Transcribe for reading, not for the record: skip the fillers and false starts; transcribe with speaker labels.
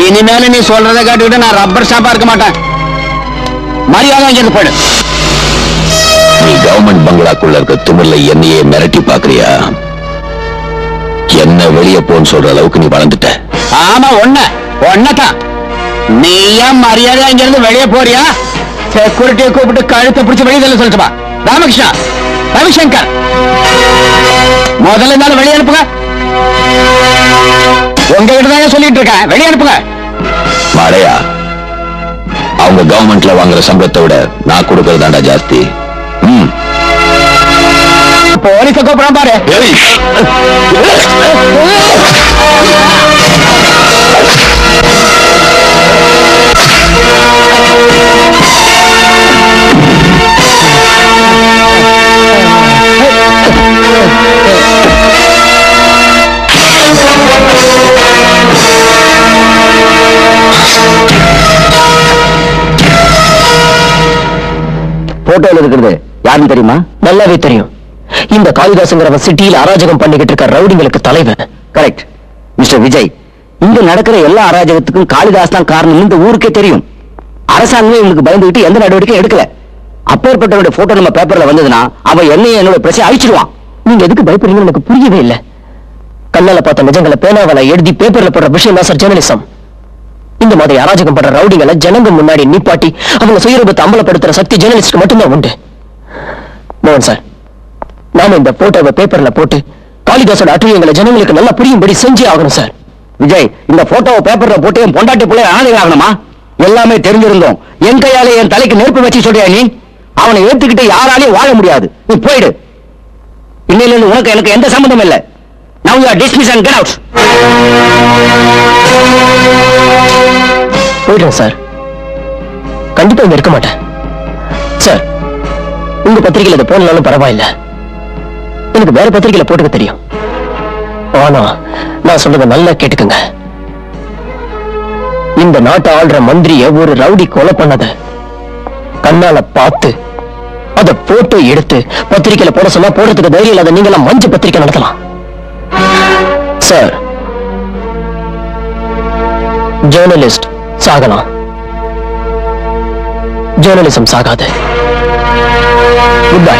Speaker 1: இனிமேல நீ சொல்றதை கேட்டுக்கிட்டு நான் ரப்பர் ஸ்டாம்பா இருக்க மாட்டேன். மரியாதை இங்கிருந்து போயிடு.
Speaker 2: நீ கவர்மெண்ட் பங்களாக்குள்ள இருக்க திமிர்ல என்னையே மிரட்டி பாக்குறியா? என்ன வெளியே போன்னு சொல்ற அளவுக்கு நீ வளர்ந்துட்ட.
Speaker 1: ஆமா, ஒன்னதான். நீ ஏன் மரியாதை இங்கிருந்து வெளியே போறியா? செக்யூரிட்டியை கூப்பிட்டு கழுத்தை பிடிச்சி வெளியே சொல்லிட்டுமா. ராமகிருஷ்ணா, ரவிசங்கர், முதல்ல இருந்தாலும் வெளியே அனுப்புங்க. உங்ககிட்ட தான் சொல்லிட்டு இருக்கேன், வெளியே அனுப்புங்க.
Speaker 2: மழையா, அவங்க கவர்மெண்ட்ல வாங்குற சம்பளத்தை விட நான் கொடுக்கறதாண்டா ஜாஸ்தி.
Speaker 1: போலீஸ கூப்பிடாம பாரு.
Speaker 3: போட்டோல இருக்கிறது யாருன்னு தெரியுமா?
Speaker 4: நல்லாவே தெரியும். இந்த காளிதாசுங்கிறவன் சிட்டியில் அராஜகம் பண்ணிக்கிட்டு இருக்க ரவுடிங்களுக்கு தலைவன்.
Speaker 3: Correct mister Vijay. இங்க நடக்கிற எல்லா அராஜகத்துக்கும் காளிதாஸ் தான் காரணம் இந்த ஊருக்கே தெரியும். அரசாங்கமே இவங்களுக்கு பயந்துகிட்டு எந்த நடவடிக்கையும் எடுக்கல. அப்பேற்பட்டவனுடைய போட்டோ நம்ம பேப்பர்ல வந்ததுன்னா அவன் என்னோட பிரச்சனை அழிச்சிடுவான்.
Speaker 4: நீங்க எதுக்கு பயப்படுறீங்கன்னு எனக்கு புரியவே இல்லை. கண்ணால பார்த்த நிஜங்களை பேனாவால எழுதி பேப்பர்ல போடுற விஷயம் தான் சார் ஜெர்னலிசம். இந்த மாதிரி அராஜகம் பண்ற ரவுடிங்களை ஜனங்க முன்னாடி நிப்பாட்டி அவங்க சுயரூபத்தை அம்பலப்படுத்துற சக்தி ஜெர்னலிஸ்ட் மட்டும்தான் உண்டு. மோகன் சார், நாம இந்த போட்டோவை பேப்பர்ல போட்டு காளிதாசோட அட்டுழியங்களை ஜனங்களுக்கு நல்லா புரியும்படி செஞ்சே ஆகணும் சார்.
Speaker 3: விஜய், இந்த போட்டோவை பேப்பர்ல போட்டு என் பொண்டாட்டி பிள்ளை ஆணைகள் ஆகணுமா? எல்லாமே தெரிஞ்சிருந்தோம். என் கையால என் தலைக்கு நெருப்பு வச்சு சொல்றியா நீ? அவனை ஏத்துக்கிட்டு யாராலையும் வாழ முடியாது. நீ போயிடு. இன்னையிலிருந்து உனக்கு எனக்கு எந்த சம்பந்தம் இல்லை. Now you are dismissed and get out.
Speaker 4: போயிடுறேன் சார். கண்டிப்பா இங்க இருக்க மாட்டேன் சார். உங்க பத்திரிகையில இதை போனாலும் பரவாயில்ல. எனக்கு வேற பத்திரிகையில போட்டுக்க தெரியும். ஆனா நான் சொல்றதை நல்லா கேட்டுக்குங்க. இந்த நாட்டை ஆள்ற மந்திரிய ஒரு ரவுடி கொலை பண்ணத கண்ணால பார்த்து அத போட்டோ எடுத்து பத்திரிகையில போட சொன்னா போடுறதுக்கு தைரியம் இல்லாத நீங்க எல்லாம் மஞ்சள் பத்திரிகை நடத்தலாம் சார். ஜேர்னலிஸ்ட் சாகலாம், ஜேர்னலிசம் சாகாது. Good bye.